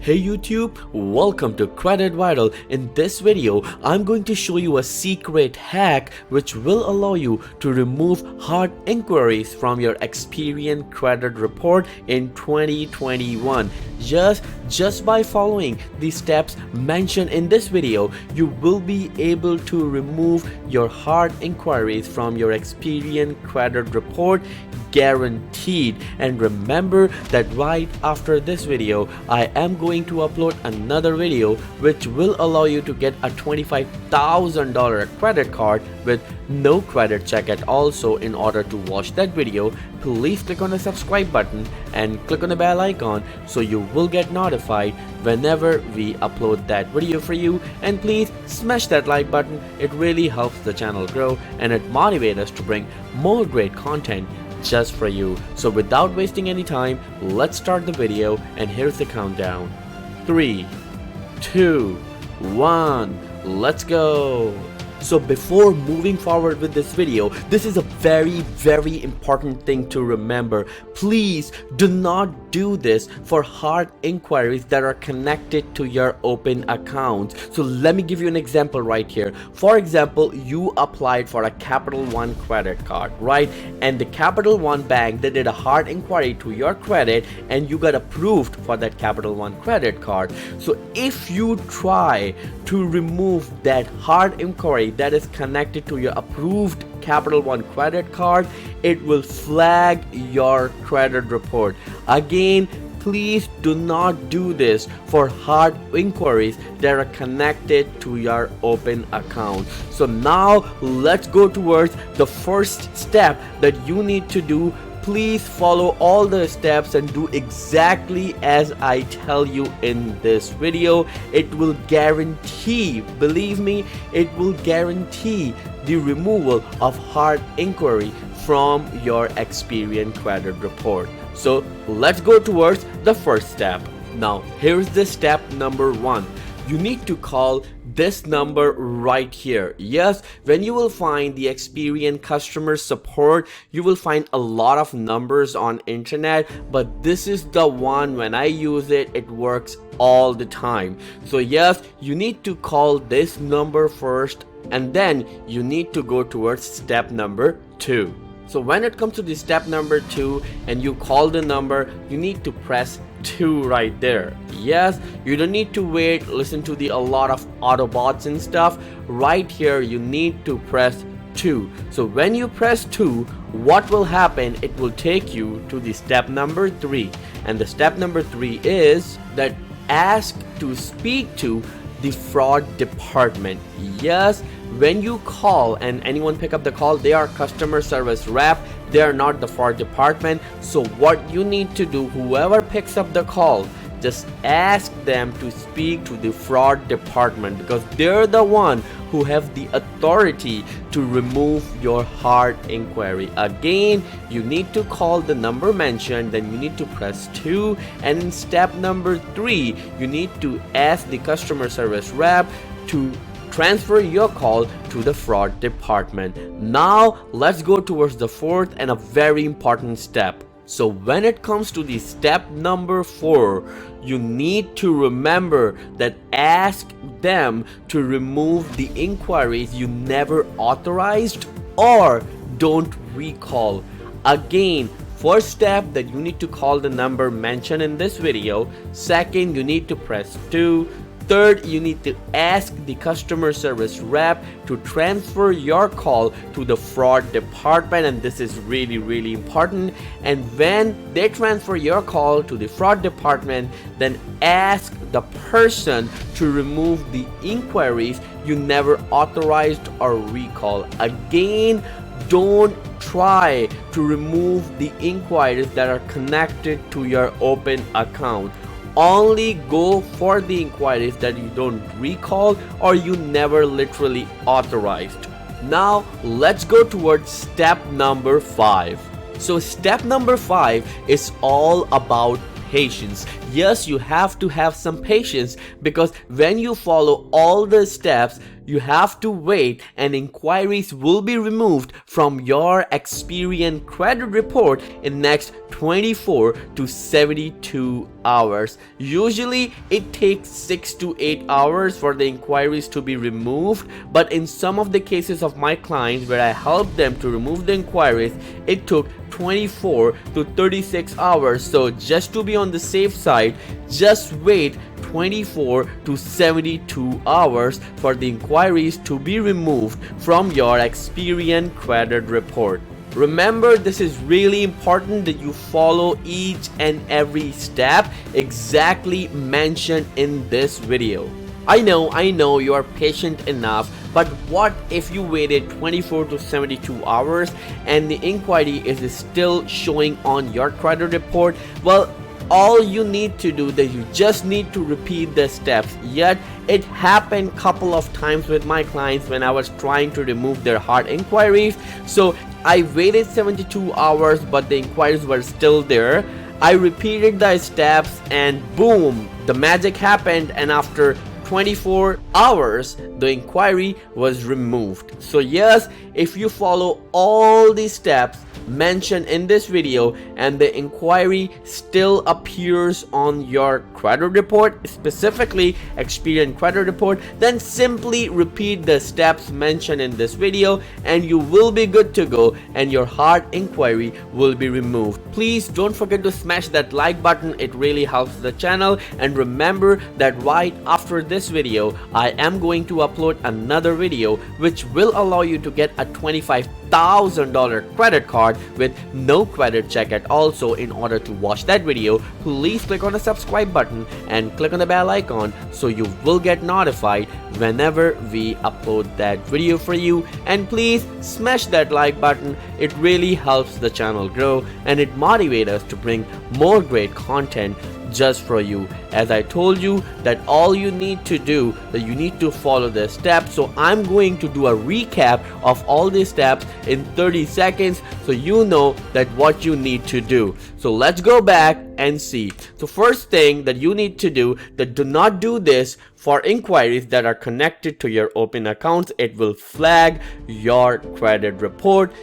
Hey YouTube, welcome to Credit Viral. In this video, I'm going to show you a secret hack which will allow you to remove hard inquiries from your Experian credit report in 2021. Just by following the steps mentioned in this video, you will be able to remove your hard inquiries from your Experian credit report, guaranteed. And remember that right after this video, I am going to upload another video which will allow you to get a $25,000 credit card with no credit check at all. So in order to watch that video, please click on the subscribe button and click on the bell icon so you will get notified whenever we upload that video for you. And please smash that like button. It really helps the channel grow and it motivates us to bring more great content just for you. So without wasting any time, let's start the video, and here's the countdown. 3, 2, 1, let's go. So before moving forward with this video, this is a very important thing to remember. Please do not do this for hard inquiries that are connected to your open accounts. So let me give you an example right here. For example, you applied for a Capital One credit card, right? And the Capital One bank, they did a hard inquiry to your credit and you got approved for that Capital One credit card. So if you try to remove that hard inquiry that is connected to your approved Capital One credit card, it will flag your credit report. Again, please do not do this for hard inquiries that are connected to your open account. So now let's go towards the first step that you need to do. Please follow all the steps and do exactly as I tell you in this video. It will guarantee, believe me, it will guarantee the removal of hard inquiry from your Experian credit report. So let's go towards the first step. Now here's the step number 1. You need to call this number right here. Yes, when you will find the Experian customer support, you will find a lot of numbers on internet, but this is the one. When I use it, it works all the time. So yes, you need to call this number first, and then you need to go towards step number 2. So when it comes to the step number 2 and you call the number, you need to press 2 right there. Yes, you don't need to wait, listen to a lot of Autobots and stuff. Right here you need to press 2. So when you press 2, what will happen? It will take you to the step number 3, and the step number 3 is that ask to speak to the fraud department. Yes, when you call and anyone pick up the call, they are customer service rep, they are not the fraud department. So what you need to do, whoever picks up the call, just ask them to speak to the fraud department, because they're the one who have the authority to remove your hard inquiry. Again, you need to call the number mentioned, then you need to press 2, and in step number 3, you need to ask the customer service rep to transfer your call to the fraud department. Now let's go towards the fourth and a very important step. So when it comes to the step number 4, you need to remember that ask them to remove the inquiries you never authorized or don't recall. Again, first step, that you need to call the number mentioned in this video. Second, you need to press 2. Third, you need to ask the customer service rep to transfer your call to the fraud department, and this is really important. And when they transfer your call to the fraud department, then ask the person to remove the inquiries you never authorized or recall. Again, don't try to remove the inquiries that are connected to your open account. Only go for the inquiries that you don't recall or you never literally authorized. Now let's go towards step number 5. So step number 5 is all about patience. yes, you have to have some patience, because when you follow all the steps, you have to wait and inquiries will be removed from your Experian credit report in next 24 to 72 hours. Usually it takes 6 to 8 hours for the inquiries to be removed, but in some of the cases of my clients where I helped them to remove the inquiries, it took 24 to 36 hours. So just to be on the safe side, just wait 24 to 72 hours for the inquiries to be removed from your Experian credit report. Remember, this is really important that you follow each and every step exactly mentioned in this video. I know you are patient enough, but what if you waited 24 to 72 hours and the inquiry is still showing on your credit report? Well, all you need to do that you just need to repeat the steps. Yet it happened couple of times with my clients when I was trying to remove their hard inquiries. So I waited 72 hours, but the inquiries were still there. I repeated the steps and boom, the magic happened, and after 24 hours the inquiry was removed. So yes, if you follow all these steps mentioned in this video and the inquiry still appears on your credit report, specifically Experian credit report, then simply repeat the steps mentioned in this video and you will be good to go and your hard inquiry will be removed. Please don't forget to smash that like button, it really helps the channel. And remember that right after this video I am going to upload another video which will allow you to get a $25,000 credit card with no credit check at all. So in order to watch that video, please click on the subscribe button and click on the bell icon so you will get notified whenever we upload that video for you. And please smash that like button, it really helps the channel grow and it motivates us to bring more great content just for you. As I told you that all you need to do, that you need to follow the steps. So I'm going to do a recap of all these steps in 30 seconds so you know that what you need to do. So let's go back and see. So first thing that you need to do, that do not do this for inquiries that are connected to your open accounts. It will flag your credit report.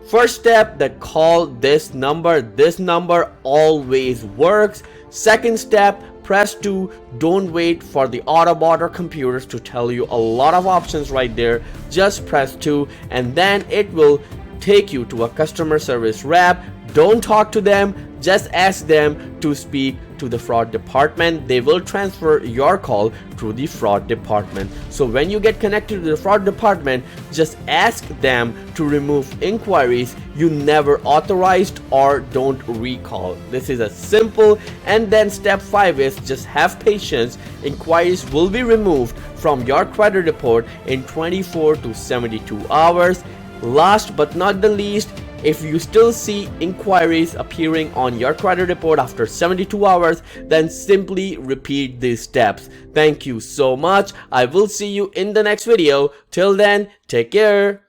First step, that call this number. This number always works. Second step, press 2. Don't wait for the Autobot or computers to tell you a lot of options right there. Just press 2 and then it will take you to a customer service rep. Don't talk to them, just ask them to speak to the fraud department. They will transfer your call to the fraud department. So when you get connected to the fraud department, just ask them to remove inquiries you never authorized or don't recall. This is a simple. And then step 5 is just have patience. Inquiries will be removed from your credit report in 24 to 72 hours. Last but not the least, if you still see inquiries appearing on your credit report after 72 hours, then simply repeat these steps. Thank you so much. I will see you in the next video. Till then, take care.